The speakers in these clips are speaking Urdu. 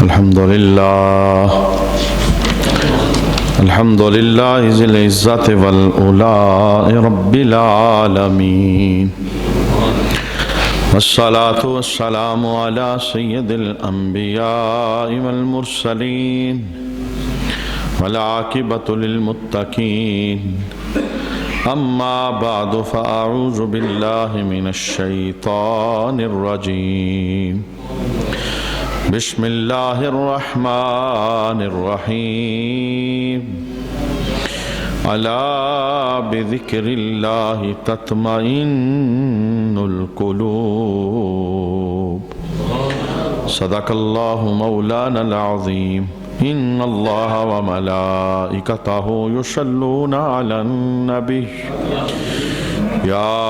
الحمد لله ذي العزة والعلاء رب العالمين، والصلاة والسلام على سيد الأنبياء والمرسلين، والعاقبة للمتقين. أما بعد فأعوذ بالله من الشيطان الرجيم. بسم الله الرحمن الرحيم. ألا بذكر الله تطمئن القلوب. صدق الله مولانا العظيم. إن الله وملائكته يصلون على النبي يا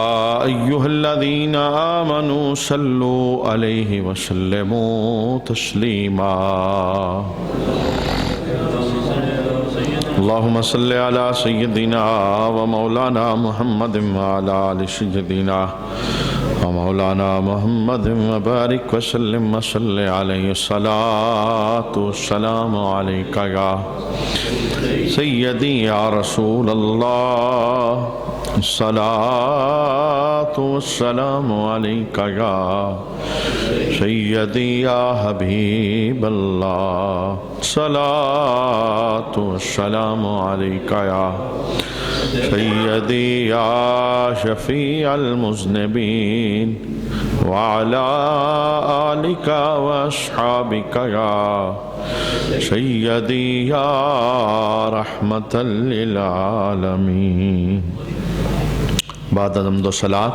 أيها الذين آمنوا صلوا عليه وسلموا تسليما. اللهم صل على سيدنا ومولانا محمد وعلى آل سيدنا ومولانا محمد وبارك وسلم وصل عليه. الصلاة والسلام عليك يا سيدي يا رسول الله. الصلاة والسلام عليك يا سيدي يا حبيب الله. الصلاة والسلام عليك يا سيدي يا شفيع المذنبين، وعلى آلك وأصحابك يا سيدي يا رحمة للعالمين. بعد حمد و صلاۃ،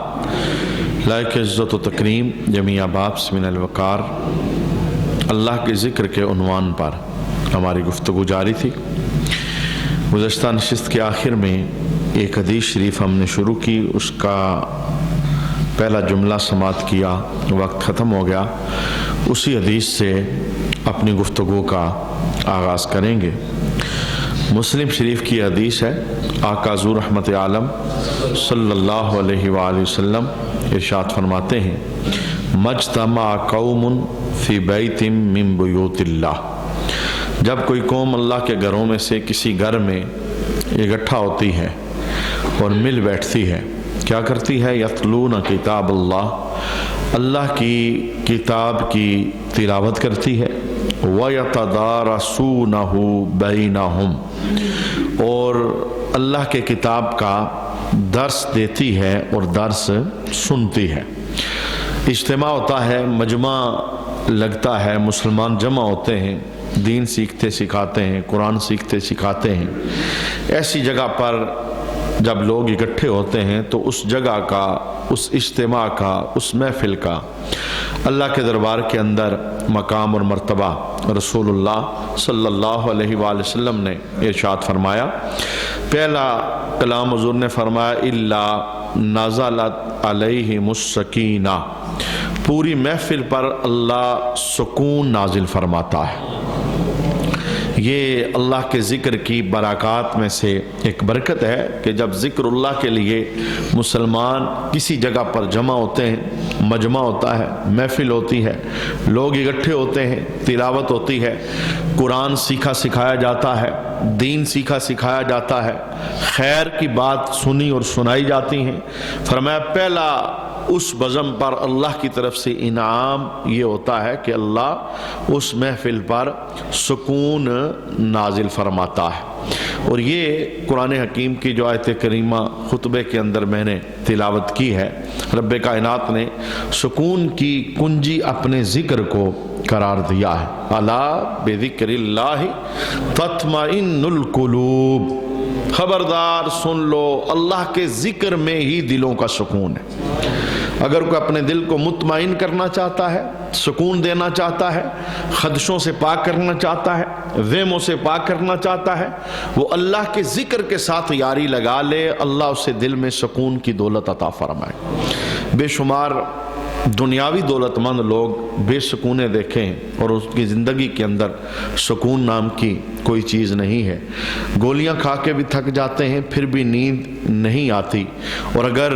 لائق عزت و تکریم جمیع بابس من الوقار، اللہ کے ذکر کے عنوان پر ہماری گفتگو جاری تھی. گزشتہ نشست کے آخر میں ایک حدیث شریف ہم نے شروع کی، اس کا پہلا جملہ سماعت کیا، وقت ختم ہو گیا. اسی حدیث سے اپنی گفتگو کا آغاز کریں گے. مسلم شریف کی حدیث ہے. آقا حضور رحمت عالم صلی اللہ علیہ وآلہ وسلم ارشاد فرماتے ہیں: مجتمع قوم فی بیت من بیوت اللہ. جب کوئی قوم اللہ کے گھروں میں سے کسی گھر میں اکٹھا ہوتی ہے اور مل بیٹھتی ہے، کیا کرتی ہے؟ یتلون کتاب اللہ، اللہ کی کتاب کی تلاوت کرتی ہے. وَيَتَدَارَسُونَهُ بَيْنَهُمْ، اور اللہ کے کتاب کا درس دیتی ہے اور درس سنتی ہے. اجتماع ہوتا ہے، مجمع لگتا ہے، مسلمان جمع ہوتے ہیں، دین سیکھتے سکھاتے ہیں، قرآن سیکھتے سکھاتے ہیں. ایسی جگہ پر جب لوگ اکٹھے ہوتے ہیں تو اس جگہ کا، اس اجتماع کا، اس محفل کا اللہ کے دربار کے اندر مقام اور مرتبہ رسول اللہ صلی اللہ علیہ وآلہ وسلم نے ارشاد فرمایا. پہلا کلام حضور نے فرمایا: الا نزلت علیہم السکینہ. پوری محفل پر اللہ سکون نازل فرماتا ہے. یہ اللہ کے ذکر کی برکات میں سے ایک برکت ہے کہ جب ذکر اللہ کے لیے مسلمان کسی جگہ پر جمع ہوتے ہیں، مجمع ہوتا ہے، محفل ہوتی ہے، لوگ اکٹھے ہوتے ہیں، تلاوت ہوتی ہے، قرآن سیکھا سکھایا جاتا ہے، دین سیکھا سکھایا جاتا ہے، خیر کی بات سنی اور سنائی جاتی ہیں. فرمایا پہلا اس بزم پر اللہ کی طرف سے انعام یہ ہوتا ہے کہ اللہ اس محفل پر سکون نازل فرماتا ہے. اور یہ قرآن حکیم کی جو آیت کریمہ خطبے کے اندر میں نے تلاوت کی ہے، رب کائنات نے سکون کی کنجی اپنے ذکر کو قرار دیا ہے. الا بذکر اللہ تطمئن القلوب. خبردار سن لو، اللہ کے ذکر میں ہی دلوں کا سکون ہے. اگر کوئی اپنے دل کو مطمئن کرنا چاہتا ہے، سکون دینا چاہتا ہے، خدشوں سے پاک کرنا چاہتا ہے، وہموں سے پاک کرنا چاہتا ہے، وہ اللہ کے ذکر کے ساتھ یاری لگا لے، اللہ اسے دل میں سکون کی دولت عطا فرمائے. بے شمار دنیاوی دولت مند لوگ بے سکونے دیکھیں اور اس کی زندگی کے اندر سکون نام کی کوئی چیز نہیں ہے. گولیاں کھا کے بھی تھک جاتے ہیں، پھر بھی نیند نہیں آتی. اور اگر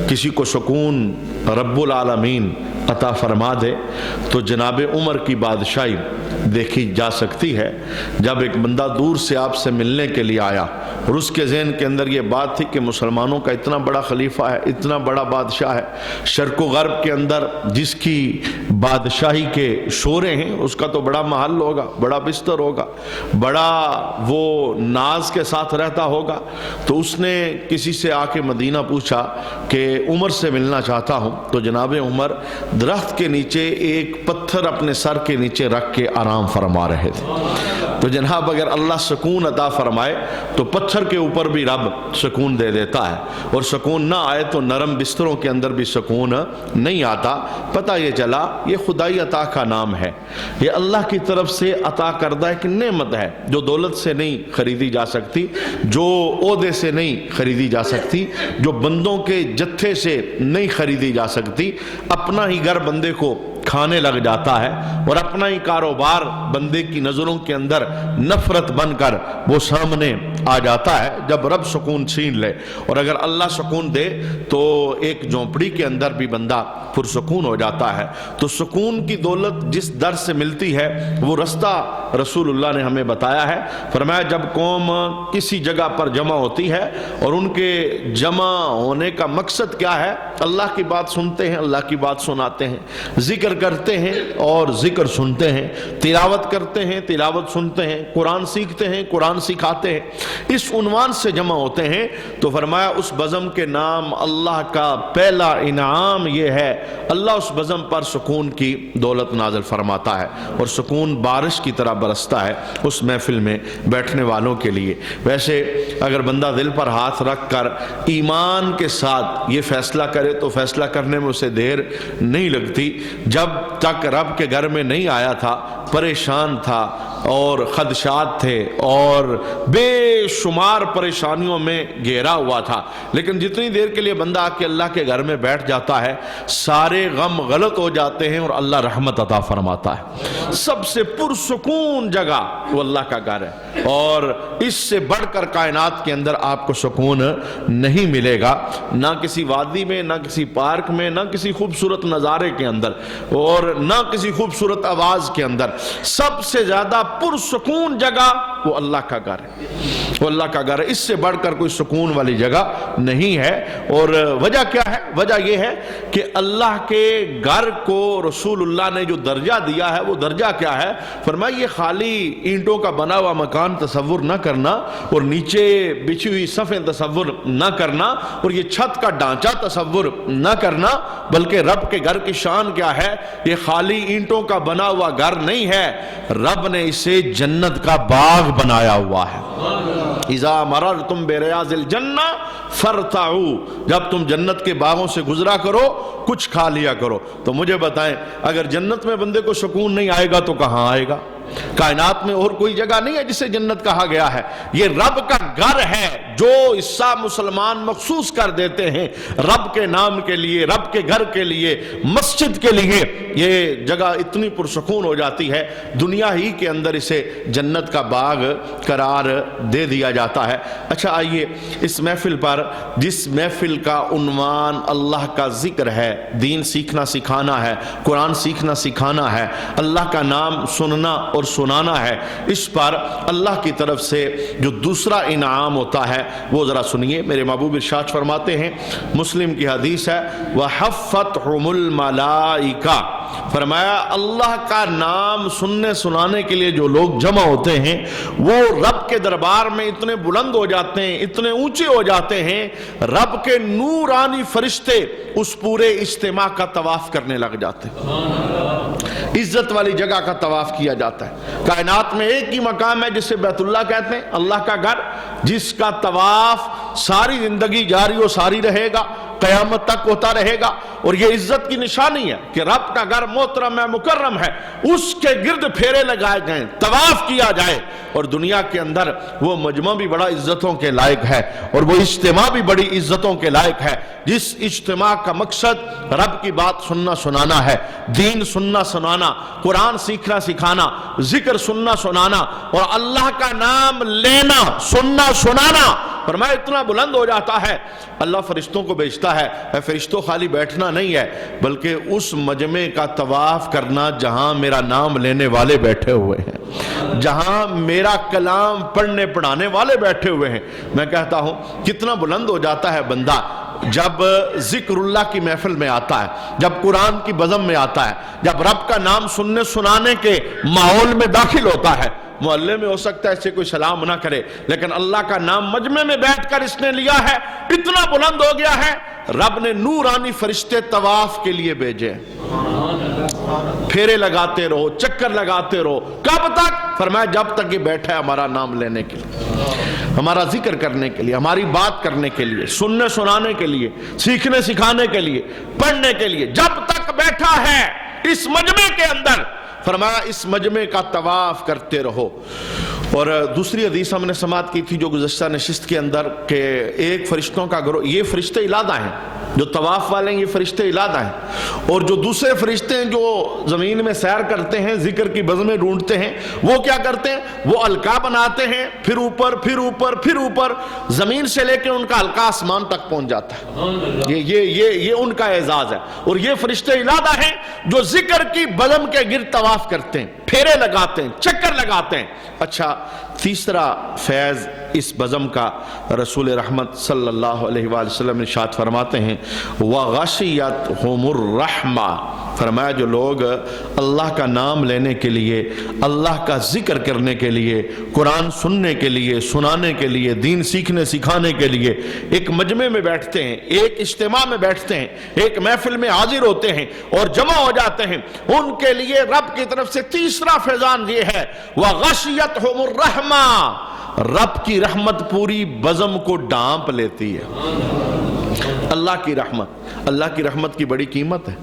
کسی کو سکون رب العالمین عطا فرما دے تو جناب عمر کی بادشاہی دیکھی جا سکتی ہے۔ جب ایک بندہ دور سے آپ سے ملنے کے لیے آیا اور اس کے ذہن کے اندر یہ بات تھی کہ مسلمانوں کا اتنا بڑا خلیفہ ہے، اتنا بڑا بادشاہ ہے، شرق و غرب کے اندر جس کی بادشاہی کے شورے ہیں اس کا تو بڑا محل ہوگا، بڑا بستر ہوگا، بڑا وہ ناز کے ساتھ رہتا ہوگا، تو اس نے کسی سے آ کے مدینہ پوچھا کہ عمر سے ملنا چاہتا ہوں۔ تو جناب عمر درخت کے نیچے ایک پتھر اپنے سر کے نیچے رکھ کے آرام فرما رہے تھے۔ تو جناب اگر اللہ سکون عطا فرمائے تو پتھر کے اوپر بھی رب سکون دے دیتا ہے، اور سکون نہ آئے تو نرم بستروں کے اندر بھی سکون نہیں آتا۔ پتہ یہ چلا یہ خدائی عطا کا نام ہے، یہ اللہ کی طرف سے عطا کردہ ایک نعمت ہے جو دولت سے نہیں خریدی جا سکتی، جو عہدے سے نہیں خریدی جا سکتی، جو بندوں کے جتھے سے نہیں خریدی جا سکتی۔ اپنا ہی گھر بندے کو کھانے لگ جاتا ہے اور اپنا ہی کاروبار بندے کی نظروں کے اندر نفرت بن کر وہ سامنے آ جاتا ہے جب رب سکون چھین لے۔ اور اگر اللہ سکون دے تو ایک جھونپڑی کے اندر بھی بندہ پرسکون ہو جاتا ہے۔ تو سکون کی دولت جس در سے ملتی ہے وہ رستہ رسول اللہ نے ہمیں بتایا ہے۔ فرمایا جب قوم کسی جگہ پر جمع ہوتی ہے اور ان کے جمع ہونے کا مقصد کیا ہے، اللہ کی بات سنتے ہیں، اللہ کی بات سناتے ہیں، ذکر کرتے ہیں اور ذکر سنتے ہیں، تلاوت کرتے ہیں، تلاوت سنتے ہیں، قرآن سیکھتے ہیں، قرآن سکھاتے ہیں، اس عنوان سے جمع ہوتے ہیں، تو فرمایا اس بزم کے نام اللہ کا پہلا انعام یہ ہے، اللہ اس بزم پر سکون کی دولت نازل فرماتا ہے، اور سکون بارش کی طرح برستا ہے اس محفل میں بیٹھنے والوں کے لیے۔ ویسے اگر بندہ دل پر ہاتھ رکھ کر ایمان کے ساتھ یہ فیصلہ کرے تو فیصلہ کرنے میں اسے دیر نہیں لگتی۔ جب تک رب کے گھر میں نہیں آیا تھا پریشان تھا اور خدشات تھے اور بے شمار پریشانیوں میں گھیرا ہوا تھا، لیکن جتنی دیر کے لیے بندہ آ کے اللہ کے گھر میں بیٹھ جاتا ہے سارے غم غلط ہو جاتے ہیں اور اللہ رحمت عطا فرماتا ہے۔ سب سے پرسکون جگہ وہ اللہ کا گھر ہے، اور اس سے بڑھ کر کائنات کے اندر آپ کو سکون نہیں ملے گا، نہ کسی وادی میں، نہ کسی پارک میں، نہ کسی خوبصورت نظارے کے اندر، اور نہ کسی خوبصورت آواز کے اندر۔ سب سے زیادہ پرسکون جگہ وہ اللہ کا گھر ہے، وہ اللہ کا گھر ہے، اس سے بڑھ کر کوئی سکون والی جگہ نہیں ہے۔ اور وجہ کیا ہے؟ وجہ یہ ہے کہ اللہ کے گھر کو رسول اللہ نے جو درجہ دیا ہے وہ درجہ کیا ہے؟ فرمایا یہ خالی اینٹوں کا بنا ہوا مکان تصور نہ کرنا، اور نیچے بچھی ہوئی صفیں تصور نہ کرنا، اور یہ چھت کا ڈھانچہ تصور نہ کرنا، بلکہ رب کے گھر کی شان کیا ہے؟ یہ خالی اینٹوں کا بنا ہوا گھر نہیں ہے، رب نے اسے جنت کا باغ بنایا ہوا ہے۔ اذا مررتم بریاض الجنہ فرتعوا، جب تم جنت کے باغوں سے گزرا کرو کچھ کھا لیا کرو۔ تو مجھے بتائیں اگر جنت میں بندے کو سکون نہیں آئے گا تو کہاں آئے گا؟ کائنات میں اور کوئی جگہ نہیں ہے جسے جنت کہا گیا ہے، یہ رب کا گھر ہے جو حصہ مسلمان مخصوص کر دیتے ہیں رب کے نام کے لیے، رب کے گھر کے لیے، مسجد کے لیے، یہ جگہ اتنی پرسکون ہو جاتی ہے دنیا ہی کے اندر اسے جنت کا باغ قرار دے دیا جاتا ہے۔ اچھا آئیے اس محفل پر، جس محفل کا عنوان اللہ کا ذکر ہے، دین سیکھنا سکھانا ہے، قرآن سیکھنا سکھانا ہے، اللہ کا نام سننا اور سنانا ہے، اس پر اللہ کی طرف سے جو دوسرا انعام ہوتا ہے وہ ذرا سنیے۔ میرے محبوب ارشاد فرماتے ہیں، مسلم کی حدیث ہے، وَحَفَّتْهُمُ الْمَلَائِكَةُ، فرمایا اللہ کا نام سننے سنانے کے لیے جو لوگ جمع ہوتے ہیں وہ رب کے دربار میں اتنے بلند ہو جاتے ہیں، اتنے اونچے ہو جاتے ہیں، رب کے نورانی فرشتے اس پورے اجتماع کا طواف کرنے لگ جاتے ہیں۔ عزت والی جگہ کا طواف کیا جاتا ہے۔ کائنات میں ایک ہی مقام ہے جسے بیت اللہ کہتے ہیں، اللہ کا گھر، جس کا طواف ساری زندگی جاری و ساری رہے گا، قیامت تک ہوتا رہے گا، اور یہ عزت کی نشانی ہے کہ رب کا گھر محترم ہے، مکرم ہے، اس کے گرد پھیرے لگائے جائیں، طواف کیا جائے، اور دنیا کے اندر وہ مجمع بھی بڑا عزتوں کے لائق ہے اور وہ اجتماع بھی بڑی عزتوں کے لائق ہے، جس اجتماع کا مقصد رب کی بات سننا سنانا ہے، دین سننا سنانا، قرآن سیکھنا سکھانا، ذکر سننا سنانا، اور اللہ کا نام لینا سننا سنانا، فرمایا اتنا بلند ہو جاتا ہے اللہ فرشتوں کو بھیجتا ہے، اے فرشتوں خالی بیٹھنا نہیں ہے بلکہ اس مجمع کا طواف کرنا جہاں میرا نام لینے والے بیٹھے ہوئے ہیں، جہاں میرا کلام پڑھنے پڑھانے والے بیٹھے ہوئے ہیں۔ میں کہتا ہوں کتنا بلند ہو جاتا ہے بندہ جب ذکر اللہ کی محفل میں آتا ہے، جب قرآن کی بزم میں آتا ہے، جب رب کا نام سننے سنانے کے ماحول میں داخل ہوتا ہے۔ محلے میں ہو سکتا ہے اسے کوئی سلام نہ کرے، لیکن اللہ کا نام مجمع میں بیٹھ کر اس نے لیا ہے، اتنا بلند ہو گیا ہے رب نے نورانی فرشتے طواف کے لیے بھیجے، پھیرے لگاتے رہو، چکر لگاتے رہو۔ کب تک؟ فرمایا جب تک یہ بیٹھا ہے ہمارا نام لینے کے لیے، ہمارا ذکر کرنے کے لیے، ہماری بات کرنے کے لیے، سننے سنانے کے لیے، سیکھنے سکھانے کے لیے، پڑھنے کے لیے، جب تک بیٹھا ہے اس مجمع کے اندر، فرمایا اس مجمع کا طواف کرتے رہو۔ اور دوسری حدیث ہم نے سماعت کی تھی جو گزشتہ نشست کے اندر کہ ایک فرشتوں کا گروہ، یہ فرشتے علادہ ہیں جو طواف والے ہیں، یہ فرشتے علادہ ہیں، اور جو دوسرے فرشتے ہیں جو زمین میں سیر کرتے ہیں، ذکر کی بزمیں ڈھونڈتے ہیں، وہ کیا کرتے ہیں؟ وہ حلقہ بناتے ہیں، پھر اوپر پھر اوپر پھر اوپر، زمین سے لے کے ان کا حلقہ آسمان تک پہنچ جاتا ہے۔ یہ ان کا اعزاز ہے۔ اور یہ فرشتے علادہ ہیں جو ذکر کی بزم کے گرد طواف کرتے ہیں، پھیرے لگاتے ہیں، چکر لگاتے ہیں۔ اچھا، تیسرا فیض اس بزم کا رسول رحمت صلی اللہ علیہ وآلہ وسلم ارشاد فرماتے ہیں وَغَشِيَتْهُمُ الرَّحْمَةُ، فرمایا جو لوگ اللہ کا نام لینے کے لیے، اللہ کا ذکر کرنے کے لیے، قرآن سننے کے لیے، سنانے کے لیے، دین سیکھنے سکھانے کے لیے ایک مجمع میں بیٹھتے ہیں، ایک اجتماع میں بیٹھتے ہیں، ایک محفل میں حاضر ہوتے ہیں اور جمع ہو جاتے ہیں، ان کے لیے رب کی طرف سے تیسرا فیضان یہ ہے وَغَشِيَتْهُمُ الرَّحْمَةُ، رب کی رحمت پوری بزم کو ڈانپ لیتی ہے۔ اللہ کی رحمت، اللہ کی رحمت کی بڑی قیمت ہے۔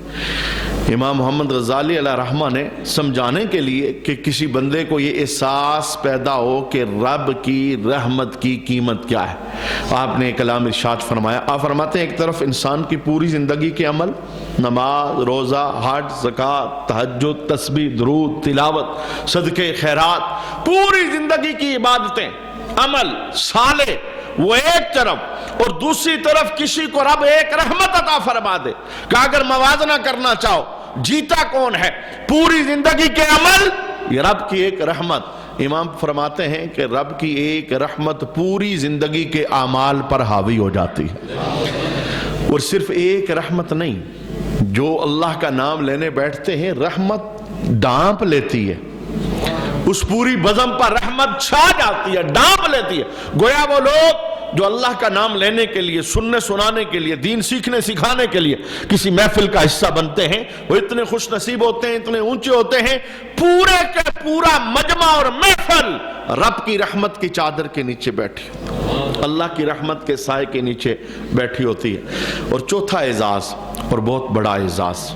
امام محمد غزالی علیہ رحمہ نے سمجھانے کے لیے کہ کسی بندے کو یہ احساس پیدا ہو کہ رب کی رحمت کی قیمت کیا ہے، آپ نے کلام ارشاد فرمایا۔ آپ فرماتے ہیں ایک طرف انسان کی پوری زندگی کے عمل، نماز، روزہ، حج، زکوٰۃ، تہجد، تسبیح، درود، تلاوت، صدقے، خیرات، پوری زندگی کی عبادتیں، عمل صالح، وہ ایک طرف، اور دوسری طرف کسی کو رب ایک رحمت عطا فرما دے کہ اگر موازنہ کرنا چاہو جیتا کون ہے؟ پوری زندگی کے عمل، یہ رب کی ایک رحمت۔ امام فرماتے ہیں کہ رب کی ایک رحمت پوری زندگی کے اعمال پر حاوی ہو جاتی ہے۔ اور صرف ایک رحمت نہیں، جو اللہ کا نام لینے بیٹھتے ہیں رحمت ڈانپ لیتی ہے، اس پوری بزم پر رحمت چھا جاتی ہے، ڈانپ لیتی ہے۔ گویا وہ لوگ جو اللہ کا نام لینے کے لیے، سننے سنانے کے لیے، دین سیکھنے سکھانے کے لیے کسی محفل کا حصہ بنتے ہیں، وہ اتنے خوش نصیب ہوتے ہیں، اتنے اونچے ہوتے ہیں، پورے کا پورا مجمع اور محفل رب کی رحمت کی چادر کے نیچے بیٹھی، اللہ کی رحمت کے سائے کے نیچے بیٹھی ہوتی ہے۔ اور چوتھا اعزاز اور بہت بڑا اعزاز،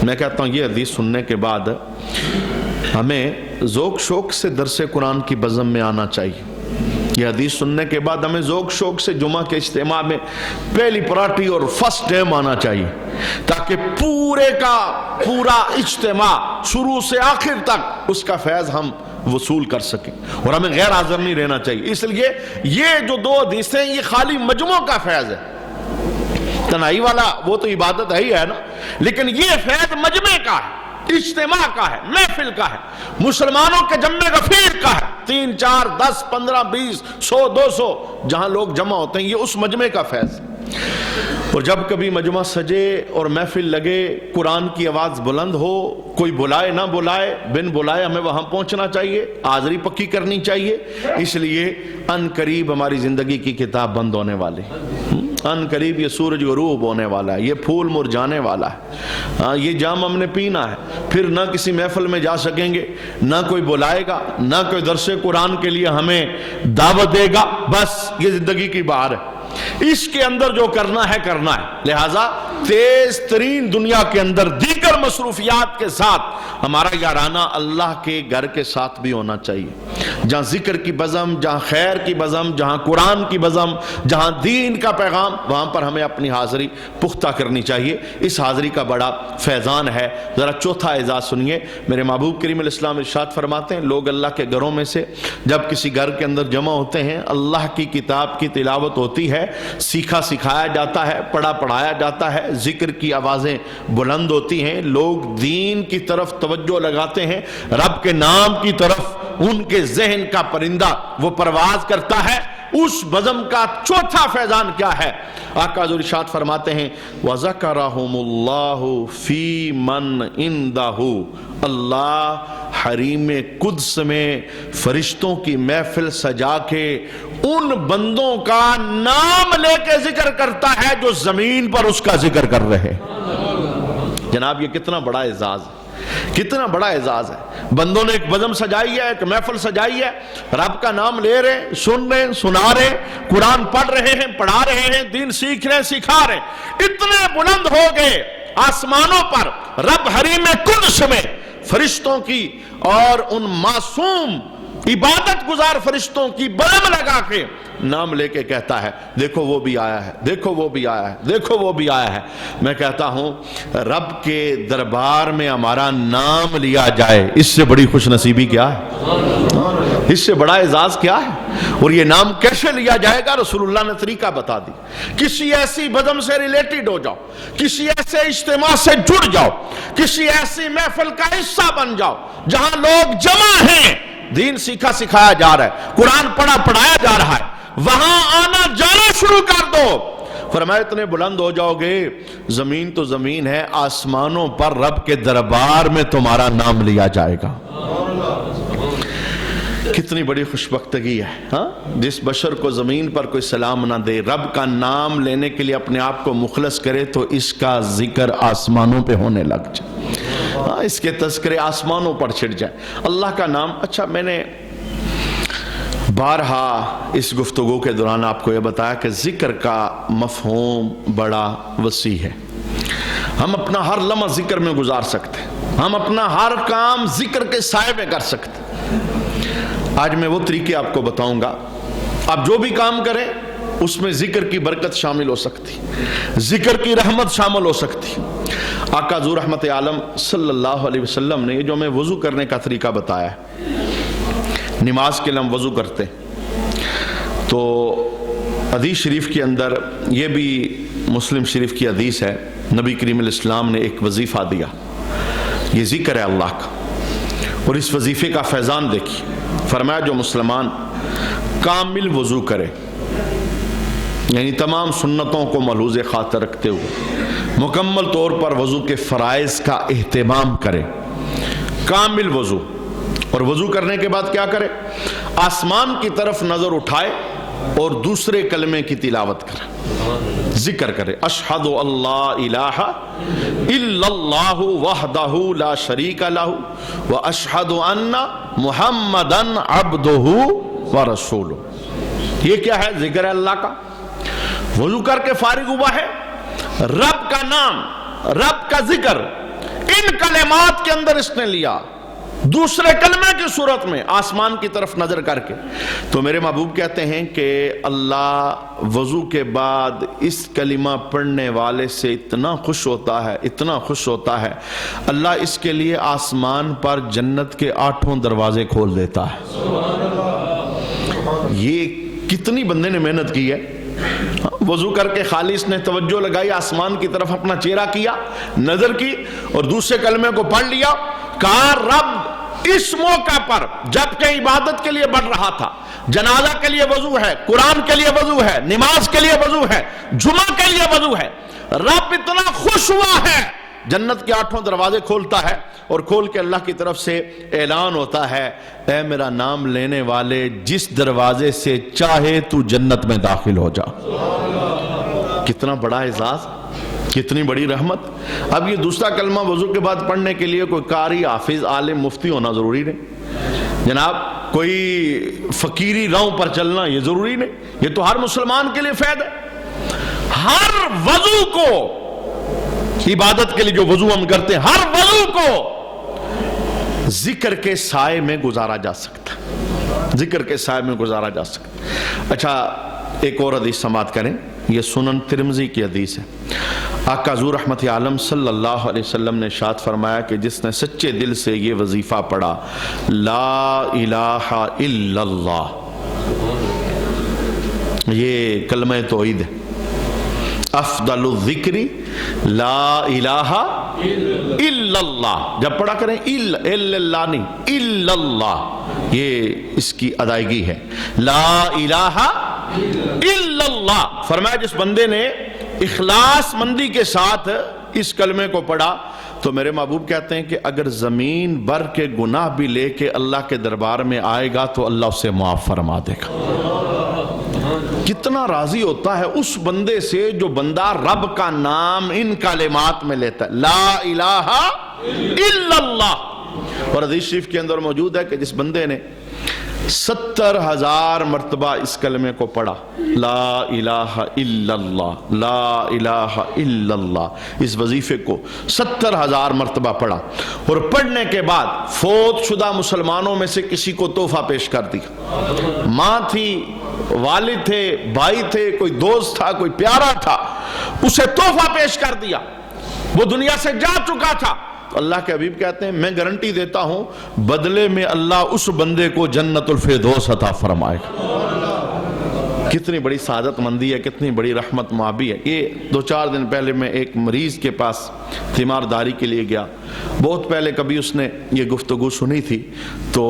میں کہتا ہوں یہ حدیث سننے کے بعد ہمیں ذوق شوق سے درس قرآن کی بزم میں آنا چاہیے۔ یہ حدیث سننے کے بعد ہمیں ذوق شوق سے جمعہ کے اجتماع میں پہلی پراٹھی اور فرسٹ ٹائم آنا چاہیے، تاکہ پورے کا پورا اجتماع شروع سے آخر تک اس کا فیض ہم وصول کر سکیں، اور ہمیں غیر حاضر نہیں رہنا چاہیے۔ اس لیے یہ جو دو حدیثیں یہ خالی مجموع کا فیض ہے، تنہائی والا وہ تو عبادت ہی ہے نا، لیکن یہ فیض مجمع کا ہے، اجتماع کا ہے، محفل کا ہے، مسلمانوں کے جمع غفیر کا ہے، 3 4 10 15 20 100 200 جہاں لوگ جمع ہوتے ہیں، یہ اس مجمع کا فیض۔ اور جب کبھی مجمع سجے اور محفل لگے، قرآن کی آواز بلند ہو، کوئی بلائے نہ بلائے، بن بلائے ہمیں وہاں پہنچنا چاہیے، حاضری پکی کرنی چاہیے۔ اس لیے ان قریب ہماری زندگی کی کتاب بند ہونے والی، ان قریب یہ سورج غروب ہونے والا ہے، یہ پھول مرجانے والا ہے، یہ جام ہم نے پینا ہے، پھر نہ کسی محفل میں جا سکیں گے، نہ کوئی بلائے گا، نہ کوئی درس قرآن کے لیے ہمیں دعوت دے گا، بس یہ زندگی کی بہار ہے، اس کے اندر جو کرنا ہے کرنا ہے۔ لہٰذا تیز ترین دنیا کے اندر دیگر مصروفیات کے ساتھ ہمارا یارانہ اللہ کے گھر کے ساتھ بھی ہونا چاہیے، جہاں ذکر کی بزم، جہاں خیر کی بزم، جہاں قرآن کی بزم، جہاں دین کا پیغام، وہاں پر ہمیں اپنی حاضری پختہ کرنی چاہیے۔ اس حاضری کا بڑا فیضان ہے۔ ذرا چوتھا اعزاز سنیے، میرے محبوب کریم علیہ السلام ارشاد فرماتے ہیں لوگ اللہ کے گھروں میں سے جب کسی گھر کے اندر جمع ہوتے ہیں، اللہ کی کتاب کی تلاوت ہوتی ہے، سیکھا سکھایا جاتا ہے، پڑھا پڑھایا جاتا ہے، ذکر کی آوازیں بلند ہوتی ہیں، لوگ دین کی طرف توجہ لگاتے ہیں، رب کے نام کی طرف ان کے ذہن کا پرندہ وہ پرواز کرتا ہے۔ اس بزم کا چوتھا فیضان کیا ہے؟ آقا حضور ارشاد فرماتے ہیں وَذَكَرَهُمُ اللَّهُ فِي مَنْ عِنْدَهُ، اللہ حریم قدس میں فرشتوں کی محفل سجا کے ان بندوں کا نام لے کے ذکر کرتا ہے جو زمین پر اس کا ذکر کر رہے۔ جناب یہ کتنا بڑا اعزاز ہے، کتنا بڑا اعزاز ہے۔ بندوں نے ایک بزم سجائی ہے، ایک محفل سجائی ہے، رب کا نام لے رہے، سن رہے، سنا رہے، قرآن پڑھ رہے ہیں، پڑھا رہے ہیں، دین سیکھ رہے، سکھا رہے۔ اتنے بلند ہو گئے آسمانوں پر رب حریم قدس میں فرشتوں کی اور ان معصوم عبادت گزار فرشتوں کی بزم لگا کے نام لے کے کہتا ہے دیکھو وہ بھی آیا ہے، دیکھو وہ بھی آیا ہے، دیکھو وہ بھی آیا ہے۔ میں کہتا ہوں رب کے دربار میں ہمارا نام لیا جائے، اس سے بڑی خوش نصیبی کیا ہے؟ اس سے بڑا اعزاز کیا ہے؟ اور یہ نام کیسے لیا جائے گا؟ رسول اللہ نے طریقہ بتا دی۔ کسی ایسی بزم سے ریلیٹڈ ہو جاؤ، کسی ایسے اجتماع سے جڑ جاؤ، کسی ایسی محفل کا حصہ بن جاؤ جہاں لوگ جمع ہیں، دین سیکھا سکھایا جا رہا ہے، قرآن پڑھا پڑھایا جا رہا ہے، وہاں آنا جانا شروع کر دو۔ فرمایا اتنے بلند ہو جاؤ گے، زمین تو زمین ہے، آسمانوں پر رب کے دربار میں تمہارا نام لیا جائے گا۔ کتنی بڑی خوشبختگی ہے ہاں؟ جس بشر کو زمین پر کوئی سلام نہ دے، رب کا نام لینے کے لیے اپنے آپ کو مخلص کرے تو اس کا ذکر آسمانوں پہ ہونے لگ جائے، ہاں اس کے تذکرے آسمانوں پر چھڑ جائے۔ اللہ کا نام، اچھا میں نے بارہا اس گفتگو کے دوران آپ کو یہ بتایا کہ ذکر کا مفہوم بڑا وسیع ہے۔ ہم اپنا ہر لمحہ ذکر میں گزار سکتے ہیں، ہم اپنا ہر کام ذکر کے سائے میں کر سکتے ہیں۔ آج میں وہ طریقے آپ کو بتاؤں گا، آپ جو بھی کام کریں اس میں ذکر کی برکت شامل ہو سکتی، ذکر کی رحمت شامل ہو سکتی۔ آقا حضور رحمت عالم صلی اللہ علیہ وسلم نے جو ہمیں وضو کرنے کا طریقہ بتایا ہے، نماز کے لیے ہم وضو کرتے تو حدیث شریف کے اندر، یہ بھی مسلم شریف کی حدیث ہے، نبی کریم علیہ السلام نے ایک وظیفہ دیا، یہ ذکر ہے اللہ کا، اور اس وظیفے کا فیضان دیکھیے۔ فرمایا جو مسلمان کامل وضو کرے، یعنی تمام سنتوں کو ملحوظ خاطر رکھتے ہوئے مکمل طور پر وضو کے فرائض کا اہتمام کرے، کامل وضو، اور وضو کرنے کے بعد کیا کرے؟ آسمان کی طرف نظر اٹھائے اور دوسرے کلمے کی تلاوت کرے، ذکر کرے، اشہد اللہ الہ الا اللہ وحدہ لا شریک لہ واشہد ان محمدن عبدہ ورسولہ۔ یہ کیا ہے؟ ذکر ہے اللہ کا۔ وضو کر کے فارغ ہوا ہے، رب کا نام، رب کا ذکر ان کلمات کے اندر اس نے لیا، دوسرے کلمے کی صورت میں آسمان کی طرف نظر کر کے۔ تو میرے محبوب کہتے ہیں کہ اللہ وضو کے بعد اس کلمہ پڑھنے والے سے اتنا خوش ہوتا ہے، اتنا خوش ہوتا ہے، اللہ اس کے لیے آسمان پر جنت کے 8 دروازے کھول دیتا ہے۔ یہ کتنی بندے نے محنت کی ہے، وضو کر کے خالی اس نے توجہ لگائی، آسمان کی طرف اپنا چہرہ کیا، نظر کی اور دوسرے کلمے کو پڑھ لیا، کہا رب اس موقع پر جب کہ عبادت کے لیے بڑھ رہا تھا، جنازہ کے لیے وضو ہے، قرآن کے لیے وضو ہے، نماز کے لیے وضو ہے، جمعہ کے لیے وضو ہے، رب اتنا خوش ہوا ہے، جنت کے 8 دروازے کھولتا ہے اور کھول کے اللہ کی طرف سے اعلان ہوتا ہے، اے میرا نام لینے والے جس دروازے سے چاہے تو جنت میں داخل ہو جا۔ کتنا بڑا اعزاز، کتنی بڑی رحمت۔ اب یہ دوسرا کلمہ وضو کے بعد پڑھنے کے لیے کوئی قاری، حافظ، عالم، مفتی ہونا ضروری نہیں جناب، کوئی فقیری راہوں پر چلنا یہ ضروری نہیں، یہ تو ہر مسلمان کے لیے فائدہ ہے۔ ہر وضو کو عبادت کے لیے جو وضو ہم کرتے ہیں، ہر وضو کو ذکر کے سائے میں گزارا جا سکتا ہے، ذکر کے سائے میں گزارا جا سکتا ہے۔ اچھا ایک اور حدیث سماعت کریں، یہ سنن ترمذی کی حدیث ہے۔ آقا حضور رحمت عالم صلی اللہ علیہ وسلم نے ارشاد فرمایا کہ جس نے سچے دل سے یہ وظیفہ پڑھا، لا الہ الا اللہ، یہ کلمہ توحید ہے، افضل الذکر لا الہ الا اللہ، جب پڑھا کریں الا اللہ نہیں، الا اللہ، یہ اس کی ادائیگی ہے، لا الہ الا اللہ۔ فرمایا جس بندے نے اخلاص مندی کے ساتھ اس کلمے کو پڑھا تو میرے محبوب کہتے ہیں کہ اگر زمین بھر کے گناہ بھی لے کے اللہ کے دربار میں آئے گا تو اللہ اسے معاف فرما دے گا۔ کتنا راضی ہوتا ہے اس بندے سے جو بندہ رب کا نام ان کلمات میں لیتا ہے، لا الہ الا اللہ۔ اور حدیث شریف کے اندر موجود ہے کہ جس بندے نے 70,000 مرتبہ اس کلمے کو پڑھا، لا الہ الا اللہ، لا الہ الا اللہ، اس وظیفے کو 70,000 مرتبہ پڑھا اور پڑھنے کے بعد فوت شدہ مسلمانوں میں سے کسی کو تحفہ پیش کر دیا، ماں تھی، والد تھے، بھائی تھے، کوئی دوست تھا، کوئی پیارا تھا، اسے تحفہ پیش کر دیا، وہ دنیا سے جا چکا تھا، اللہ کے حبیب کہتے ہیں میں گارنٹی دیتا ہوں بدلے میں اللہ اس بندے کو جنت الفردوس عطا فرمائے گا۔ کتنی بڑی سعادت مندی ہے، کتنی بڑی رحمت معابی ہے۔ یہ 2-4 دن پہلے میں ایک مریض کے پاس تیمارداری کے لیے گیا، بہت پہلے کبھی اس نے یہ گفتگو سنی تھی، تو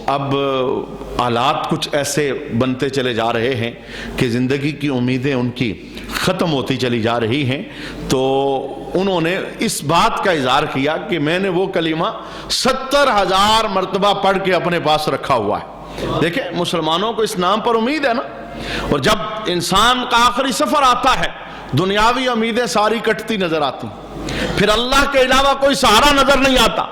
اب حالات کچھ ایسے بنتے چلے جا رہے ہیں کہ زندگی کی امیدیں ان کی ختم ہوتی چلی جا رہی ہیں، تو انہوں نے اس بات کا اظہار کیا کہ میں نے وہ کلمہ 70,000 مرتبہ پڑھ کے اپنے پاس رکھا ہوا ہے۔ دیکھیں مسلمانوں کو اس نام پر امید ہے نا، اور جب انسان کا آخری سفر آتا ہے دنیاوی امیدیں ساری کٹتی نظر آتی، پھر اللہ کے علاوہ کوئی سہارا نظر نہیں آتا،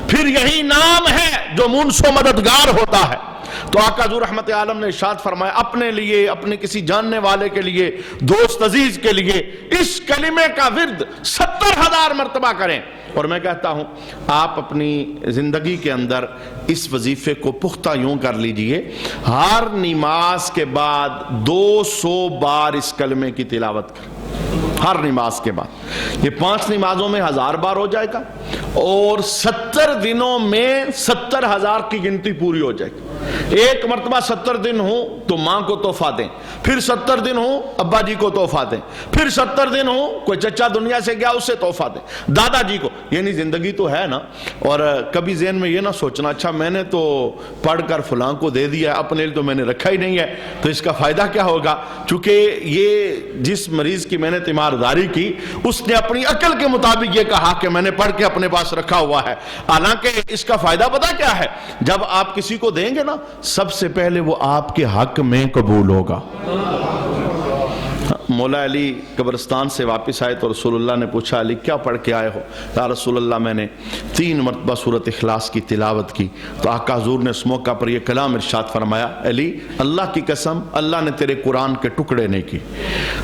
پھر یہی نام ہے جو منص و مددگار ہوتا ہے۔ تو آقا حضور رحمت عالم نے ارشاد فرمایا اپنے لیے، اپنے کسی جاننے والے کے لیے، دوست عزیز کے لیے اس کلمے کا ورد 70,000 مرتبہ کریں۔ اور میں کہتا ہوں آپ اپنی زندگی کے اندر اس وظیفے کو پختہ یوں کر لیجئے، ہر نماز کے بعد 200 بار اس کلمے کی تلاوت کریں، ہر نماز کے بعد۔ یہ 5 نمازوں میں 1000 بار ہو جائے گا، اور 70 دنوں میں 70,000 کی گنتی پوری ہو جائے گی۔ ایک مرتبہ 70 دن ہوں تو ماں کو تحفہ دیں، پھر 70 دن ہوں ابا جی کو تحفہ دیں، پھر 70 دن ہوں کوئی چچا دنیا سے گیا اسے تحفہ دیں، دادا جی کو، یعنی زندگی تو ہے نا۔ اور کبھی ذہن میں یہ نہ سوچنا اچھا میں نے تو پڑھ کر فلاں کو دے دیا ہے، اپنے لیے تو میں نے رکھا ہی نہیں ہے، تو اس کا فائدہ کیا ہوگا؟ چونکہ یہ جس مریض کی میں نے تیمارداری کی اس نے اپنی عقل کے مطابق یہ کہا کہ میں نے پڑھ کے اپنے پاس رکھا ہوا ہے، حالانکہ اس کا فائدہ پتہ کیا ہے؟ جب آپ کسی کو دیں گے نا سب سے پہلے وہ آپ کے حق میں قبول ہوگا۔ مولا علی قبرستان سے واپس آئے تو رسول اللہ نے پوچھا علی کیا پڑھ کے آئے ہو؟ یا رسول اللہ میں نے 3 مرتبہ سورۃ اخلاص کی تلاوت کی۔ تو آقا حضور نے اس موقع پر یہ کلام ارشاد فرمایا علی اللہ کی قسم اللہ نے تیرے قرآن کے ٹکڑے نہیں کی۔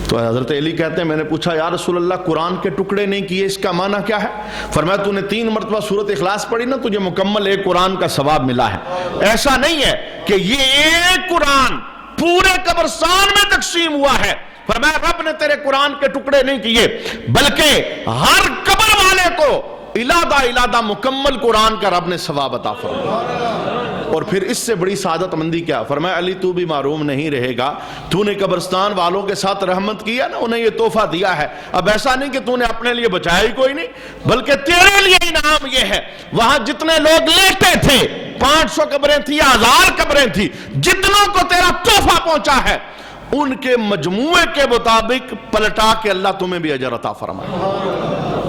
تو حضرت علی کہتے ہیں میں نے پوچھا یا رسول اللہ قرآن کے ٹکڑے نہیں کیے اس کا معنی کیا ہے؟ فرمایا تو نے 3 مرتبہ سورۃ اخلاص پڑھی نا تجھے مکمل ایک قرآن کا ثواب ملا ہے۔ ایسا نہیں ہے کہ یہ ایک قرآن پورے قبرستان میں تقسیم ہوا ہے، فرمایا رب نے تیرے قرآن کے ٹکڑے نہیں کیے بلکہ ہر قبر والے کو الادہ مکمل قرآن کا رب نے ثواب عطا فرمایا۔ اور پھر اس سے بڑی سعادت مندی کیا؟ فرمایا علی تو بھی معروم نہیں رہے گا، تو نے قبرستان والوں کے ساتھ رحمت کیا نا، انہیں یہ تحفہ دیا ہے، اب ایسا نہیں کہ تو نے اپنے لیے بچایا ہی کوئی نہیں بلکہ تیرے لیے انعام یہ ہے وہاں جتنے لوگ لیٹے تھے 500 قبریں تھی یا 1000 قبریں تھی، جتنوں کو تیرا تحفہ پہنچا ہے ان کے مجموعے کے مطابق پلٹا کے اللہ تمہیں بھی اجر عطا فرمائے۔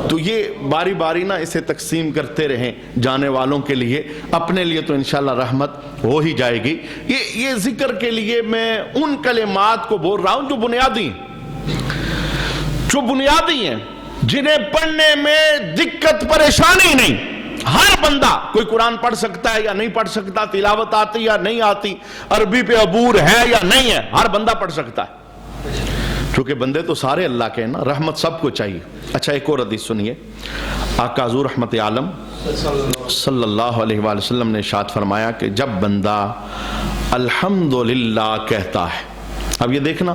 تو یہ باری باری نہ اسے تقسیم کرتے رہیں جانے والوں کے لیے، اپنے لیے تو انشاءاللہ رحمت ہو ہی جائے گی۔ یہ ذکر کے لیے میں ان کلمات کو بول رہا ہوں جو بنیادی ہیں، جنہیں پڑھنے میں دقت پریشانی نہیں۔ ہر بندہ کوئی قرآن پڑھ سکتا ہے یا نہیں پڑھ سکتا، تلاوت آتی یا نہیں آتی، عربی پہ عبور ہے یا نہیں ہے، ہر بندہ پڑھ سکتا ہے۔ کیونکہ بندے تو سارے اللہ کے ہیں نا، رحمت سب کو چاہیے۔ اچھا ایک اور حدیث سنیے، آقا حضور رحمت عالم صلی اللہ علیہ وآلہ وسلم نے ارشاد فرمایا کہ جب بندہ الحمدللہ کہتا ہے، اب یہ دیکھنا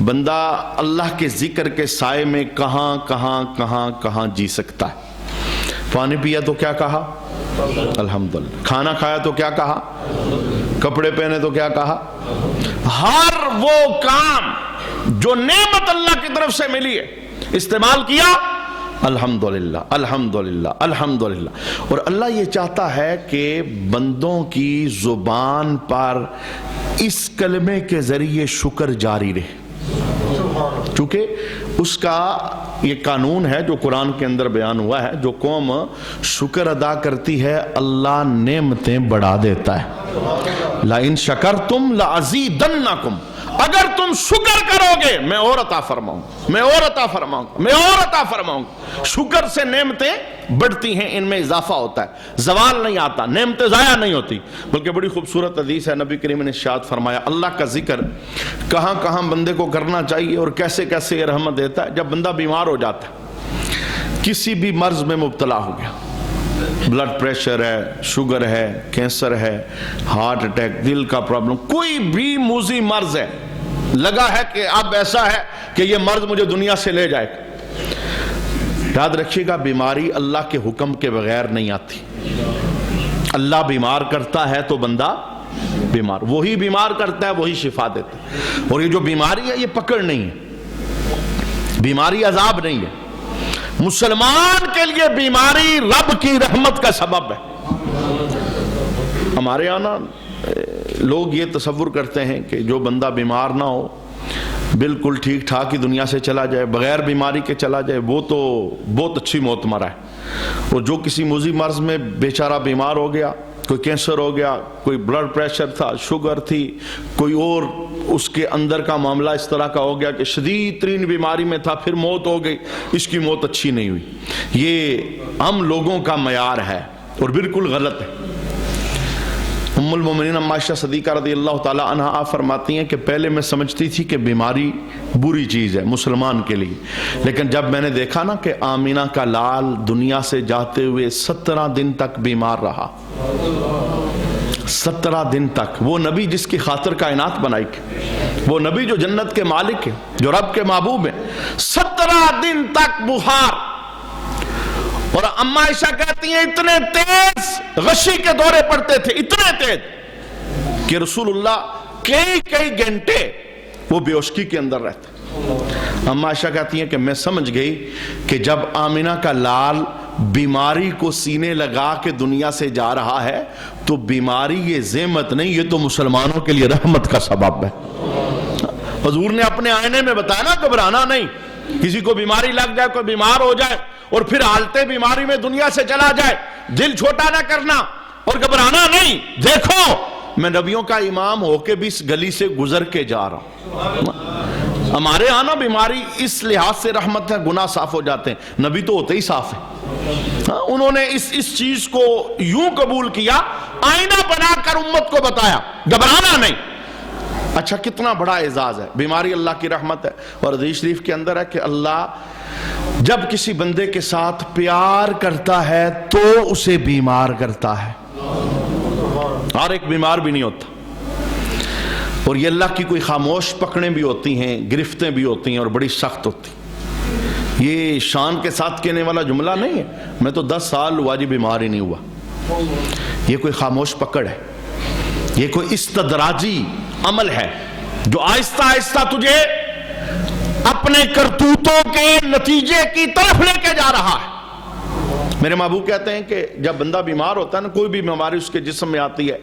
بندہ اللہ کے ذکر کے سائے میں کہاں کہاں کہاں کہاں جی سکتا ہے۔ پانی پیا تو کیا کہا؟ الحمدللہ۔ کھانا کھایا تو کیا کہا؟ کپڑے پہنے تو کیا کہا؟ ہر وہ کام جو نعمت اللہ کی طرف سے ملی ہے استعمال کیا، الحمدللہ الحمدللہ الحمدللہ۔ اور اللہ یہ چاہتا ہے کہ بندوں کی زبان پر اس کلمے کے ذریعے شکر جاری رہے، چونکہ اس کا یہ قانون ہے جو قرآن کے اندر بیان ہوا ہے، جو قوم شکر ادا کرتی ہے اللہ نعمتیں بڑھا دیتا ہے۔ لَإِن شَكَرْتُمْ لَأَزِيدَنَّكُمْ، اگر تم شکر کرو گے میں اور عطا فرماؤں، میں اور عطا فرماؤں، میں اور عطا فرماؤں۔ شکر سے نعمتیں بڑھتی ہیں، ان میں اضافہ ہوتا ہے، زوال نہیں آتا، نعمتیں ضائع نہیں ہوتی۔ بلکہ بڑی خوبصورت حدیث ہے، نبی کریم نے ارشاد فرمایا اللہ کا ذکر کہاں کہاں بندے کو کرنا چاہیے اور کیسے کیسے یہ رحمت دیتا ہے۔ جب بندہ بیمار ہو جاتا ہے، کسی بھی مرض میں مبتلا ہو گیا، بلڈ پریشر ہے، شوگر ہے، کینسر ہے، ہارٹ اٹیک، دل کا پرابلم، کوئی بھی موذی مرض ہے، لگا ہے کہ اب ایسا ہے کہ یہ مرض مجھے دنیا سے لے جائے گا، یاد رکھیے گا بیماری اللہ کے حکم کے بغیر نہیں آتی۔ اللہ بیمار کرتا ہے تو بندہ بیمار، وہی بیمار کرتا ہے وہی شفا دیتا ہے۔ اور یہ جو بیماری ہے یہ پکڑ نہیں ہے، بیماری عذاب نہیں ہے، مسلمان کے لیے بیماری رب کی رحمت کا سبب ہے۔ ہمارے یہاں نا لوگ یہ تصور کرتے ہیں کہ جو بندہ بیمار نہ ہو، بالکل ٹھیک ٹھاک ہی دنیا سے چلا جائے، بغیر بیماری کے چلا جائے، وہ تو بہت اچھی موت مرا ہے۔ اور جو کسی موذی مرض میں بیچارہ بیمار ہو گیا، کوئی کینسر ہو گیا، کوئی بلڈ پریشر تھا، شوگر تھی، کوئی اور اس کے اندر کا معاملہ اس طرح کا ہو گیا کہ شدید ترین بیماری میں تھا، پھر موت ہو گئی، اس کی موت اچھی نہیں ہوئی، یہ ہم لوگوں کا معیار ہے اور بالکل غلط ہے۔ ام المومنین ام عائشہ صدیقہ رضی اللہ تعالی عنہا آپ فرماتی ہیں کہ پہلے میں سمجھتی تھی کہ بیماری بری چیز ہے مسلمان کے لیے، لیکن جب میں نے دیکھا نا کہ آمینہ کا لال دنیا سے جاتے ہوئے 17 دن تک بیمار رہا، 17 دن تک، وہ نبی جس کی خاطر کائنات بنائی گئی، وہ نبی جو جنت کے مالک ہے، جو رب کے محبوب ہیں، 17 دن تک بخار۔ اور اماں عائشہ کہتی ہیں اتنے تیز غشی کے دورے پڑتے تھے، اتنے تیز کہ رسول اللہ کئی گھنٹے وہ بے ہوشی کے اندر رہتے۔ اماں عائشہ کہتی ہیں کہ میں سمجھ گئی کہ جب آمینہ کا لال بیماری کو سینے لگا کے دنیا سے جا رہا ہے تو بیماری یہ زحمت نہیں، یہ تو مسلمانوں کے لیے رحمت کا سبب ہے۔ حضور نے اپنے آئینے میں بتایا نا گھبرانا نہیں، کسی کو بیماری لگ جائے، کوئی بیمار ہو جائے اور پھر حالتے بیماری میں دنیا سے چلا جائے، دل چھوٹا نہ کرنا اور گھبرانا نہیں، دیکھو میں نبیوں کا امام ہو کے بھی اس گلی سے گزر کے جا رہا ہوں۔ ہمارے ہاں نا بیماری اس لحاظ سے رحمت ہے، گناہ صاف ہو جاتے ہیں، نبی تو ہوتے ہی صاف ہیں، انہوں نے اس چیز کو یوں قبول کیا، آئینہ بنا کر امت کو بتایا، گھبرانا نہیں۔ اچھا کتنا بڑا اعزاز ہے، بیماری اللہ کی رحمت ہے۔ اور حدیث شریف کے اندر ہے کہ اللہ جب کسی بندے کے ساتھ پیار کرتا ہے تو اسے بیمار کرتا ہے، اور ایک بیمار بھی نہیں ہوتا۔ اور یہ اللہ کی کوئی خاموش پکڑیں بھی ہوتی ہیں، گرفتیں بھی ہوتی ہیں اور بڑی سخت ہوتی ہیں۔ یہ شان کے ساتھ کہنے والا جملہ نہیں ہے، میں تو 10 سال ہوا جی بیمار ہی نہیں ہوا، یہ کوئی خاموش پکڑ ہے، یہ کوئی استدراجی عمل ہے جو آہستہ آہستہ تجھے اپنے کرتوتوں کے نتیجے کی طرف لے کے جا رہا ہے۔ میرے محبوب کہتے ہیں کہ جب بندہ بیمار ہوتا ہے نا، کوئی بھی بیماری اس کے جسم میں آتی ہے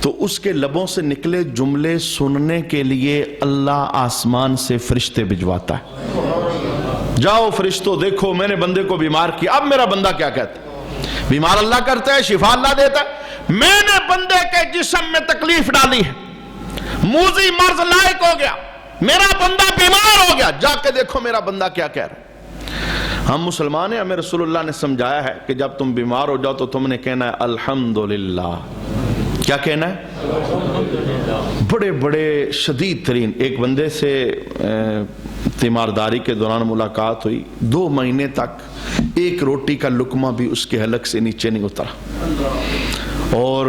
تو اس کے لبوں سے نکلے جملے سننے کے لیے اللہ آسمان سے فرشتے بھجواتا ہے، جاؤ فرشتوں دیکھو میں نے بندے کو بیمار کیا، اب میرا بندہ کیا کہتا ہے۔ بیمار اللہ کرتا ہے، شفا اللہ دیتا ہے، میں نے بندے کے جسم میں تکلیف ڈالی ہے، موذی مرض لائق ہو گیا، میرا بندہ بیمار ہو گیا، جا کے دیکھو میرا بندہ کیا کہہ رہا ہے۔ ہم مسلمان ہیں، ہمیں رسول اللہ نے سمجھایا ہے کہ جب تم بیمار ہو جاؤ تو تم نے کہنا ہے الحمدللہ کیا کہنا ہے؟ بڑے بڑے شدید ترین. ایک بندے سے تیمارداری کے دوران ملاقات ہوئی, 2 مہینے تک ایک روٹی کا لقمہ بھی اس کے حلق سے نیچے نہیں اترا, اور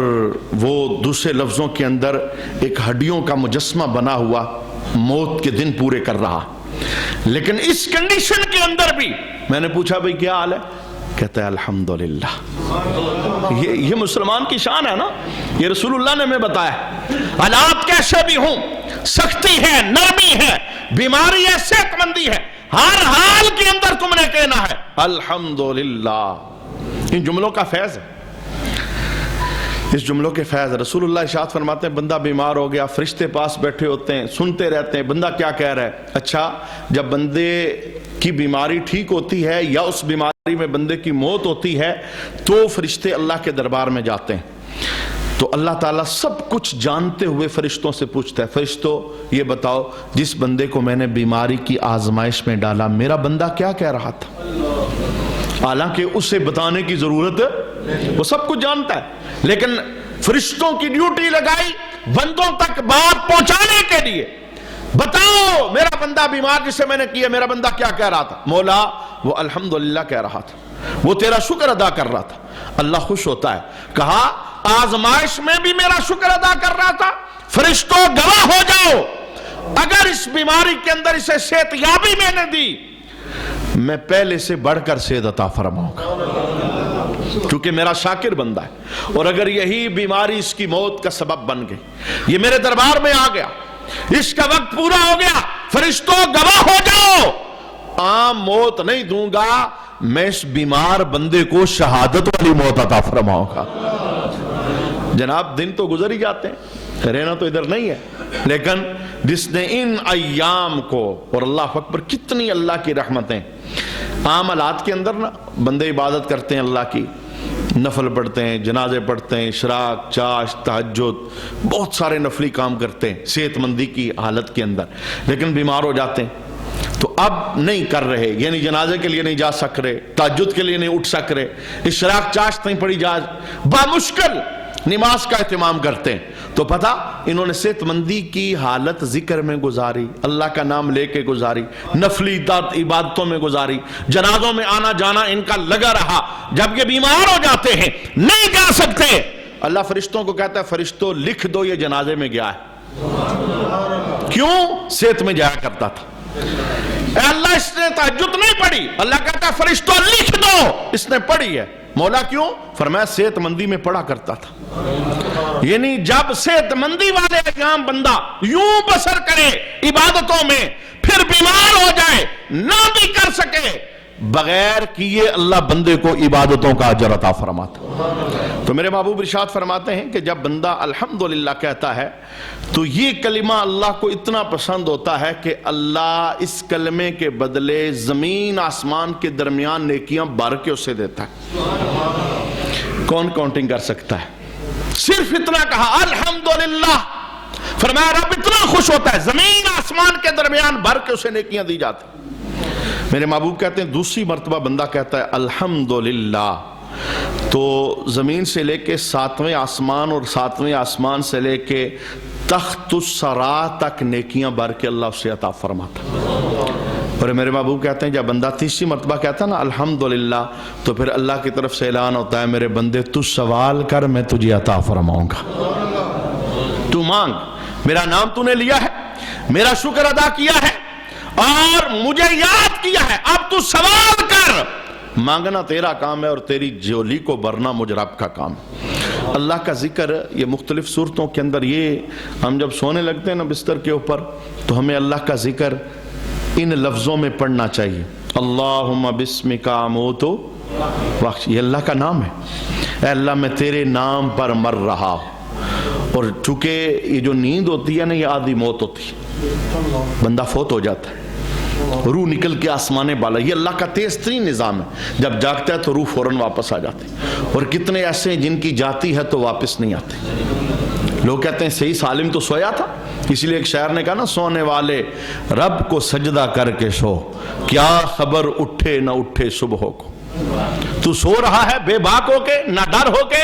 وہ دوسرے لفظوں کے اندر ایک ہڈیوں کا مجسمہ بنا ہوا موت کے دن پورے کر رہا. لیکن اس کنڈیشن کے اندر بھی میں نے پوچھا بھئی کیا حال ہے؟ کہتا ہے الحمدللہ. یہ مسلمان کی شان ہے نا, یہ رسول اللہ نے ہمیں بتایا. حالات کیسے بھی ہوں, سختی ہے, نرمی ہے, بیماری ہے, صحت مندی ہے, ہر حال کے اندر تم نے کہنا ہے الحمدللہ. ان جملوں کا فیض ہے, اس جملوں کے فیض. رسول اللہ ارشاد فرماتے ہیں بندہ بیمار ہو گیا, فرشتے پاس بیٹھے ہوتے ہیں, سنتے رہتے ہیں بندہ کیا کہہ رہا ہے. اچھا, جب بندے کی بیماری ٹھیک ہوتی ہے یا اس بیماری میں بندے کی موت ہوتی ہے تو فرشتے اللہ کے دربار میں جاتے ہیں, تو اللہ تعالیٰ سب کچھ جانتے ہوئے فرشتوں سے پوچھتا ہے, فرشتوں یہ بتاؤ جس بندے کو میں نے بیماری کی آزمائش میں ڈالا میرا بندہ کیا کہہ رہا تھا؟ حالانکہ اسے بتانے کی ضرورت ہے, وہ سب کچھ جانتا ہے, لیکن فرشتوں کی ڈیوٹی لگائی بندوں تک بات پہنچانے کے لیے. بتاؤ میرا بندہ بیمار جسے میں نے کیا میرا بندہ کیا کہہ رہا تھا؟ مولا وہ الحمدللہ کہہ رہا تھا, وہ تیرا شکر ادا کر رہا تھا. اللہ خوش ہوتا ہے. کہا آزمائش میں بھی میرا شکر ادا کر رہا تھا, فرشتوں گواہ ہو جاؤ اگر اس بیماری کے اندر اسے صحت یابی میں نے دی میں پہلے سے بڑھ کر صحت عطا فرماؤں گا, کیونکہ میرا شاکر بندہ ہے. اور اگر یہی بیماری اس کی موت کا سبب بن گئی, یہ میرے دربار میں آ گیا, اس کا وقت پورا ہو گیا, فرشتوں گواہ ہو جاؤ, عام موت نہیں دوں گا, میں اس بیمار بندے کو شہادت والی موت عطا فرماؤں گا. جناب دن تو گزر ہی جاتے ہیں, رہنا تو ادھر نہیں ہے, لیکن جس نے ان ایام کو, اور اللہ اکبر کتنی اللہ کی رحمتیں, عام حالات کے اندر نا بندے عبادت کرتے ہیں اللہ کی, نفل پڑھتے ہیں, جنازے پڑھتے ہیں, اشراق, چاشت, تہجد, بہت سارے نفلی کام کرتے ہیں صحت مندی کی حالت کے اندر, لیکن بیمار ہو جاتے ہیں تو اب نہیں کر رہے, یعنی جنازے کے لیے نہیں جا سک رہے, تہجد کے لیے نہیں اٹھ سک رہے, اشراق چاشت نہیں پڑھی جا, بامشکل نماز کا اہتمام کرتے ہیں. تو پتہ انہوں نے صحت مندی کی حالت ذکر میں گزاری, اللہ کا نام لے کے گزاری, نفلی عبادتوں میں گزاری, جنازوں میں آنا جانا ان کا لگا رہا. جب یہ بیمار ہو جاتے ہیں نہیں جا سکتے, اللہ فرشتوں کو کہتا ہے فرشتوں لکھ دو یہ جنازے میں گیا ہے. کیوں؟ صحت میں جایا کرتا تھا. اے اللہ اس نے تہجد نہیں پڑھی, اللہ کہتا ہے فرشتوں لکھ دو اس نے پڑھی ہے. مولا کیوں؟ فرمایا صحت مندی میں پڑھا کرتا تھا. یعنی جب صحت مندی والے ایام بندہ یوں بسر کرے عبادتوں میں, پھر بیمار ہو جائے نہ بھی کر سکے, بغیر کیے اللہ بندے کو عبادتوں کا اجر عطا فرماتا. تو میرے محبوب ارشاد فرماتے ہیں کہ جب بندہ الحمدللہ کہتا ہے تو یہ کلمہ اللہ کو اتنا پسند ہوتا ہے کہ اللہ اس کلمے کے بدلے زمین آسمان کے درمیان نیکیاں بھر کے اسے دیتا ہے. کون کاؤنٹنگ کر سکتا ہے؟ صرف اتنا کہا الحمدللہ, فرمایا رب اتنا خوش ہوتا ہے زمین آسمان کے درمیان بھر کے اسے نیکیاں دی جاتی. میرے محبوب کہتے ہیں دوسری مرتبہ بندہ کہتا ہے الحمدللہ تو زمین سے لے کے 7ویں آسمان اور 7ویں آسمان سے لے کے تخت الثری تک نیکیاں بھر کے اللہ اسے عطا فرماتا. اور میرے محبوب کہتے ہیں جب بندہ تیسری مرتبہ کہتا ہے نا الحمدللہ تو پھر اللہ کی طرف سے اعلان ہوتا ہے میرے بندے تو سوال کر میں تجھے عطا فرماؤں گا. تو مانگ, میرا نام تو نے لیا ہے, میرا شکر ادا کیا ہے اور مجھے یاد کیا ہے, اب تو سوال کر. مانگنا تیرا کام ہے اور تیری جولی کو بھرنا مجھ رب کا کام. اللہ کا ذکر یہ مختلف صورتوں کے اندر, یہ ہم جب سونے لگتے ہیں نا بستر کے اوپر تو ہمیں اللہ کا ذکر ان لفظوں میں پڑھنا چاہیے. اللہم بسمک اموت واحیا, یہ اللہ کا نام ہے. اے اللہ میں تیرے نام پر مر رہا ہوں. اور چونکہ یہ جو نیند ہوتی ہے نا یہ آدھی موت ہوتی ہے, بندہ فوت ہو جاتا ہے, روح نکل کے آسمانے بالا, یہ اللہ کا تیز ترین نظام ہے. جب جاگتا ہے تو روح فوراً واپس آ جاتی ہے. اور کتنے ایسے ہیں جن کی جاتی ہے تو واپس نہیں آتے. لوگ کہتے ہیں صحیح سالم تو سویا تھا, اسی لیے ایک شاعر نے کہا نا سونے والے رب کو سجدہ کر کے سو, کیا خبر اٹھے نہ اٹھے صبح کو. تو سو رہا ہے بے باک ہو کے, نہ ڈر ہو کے,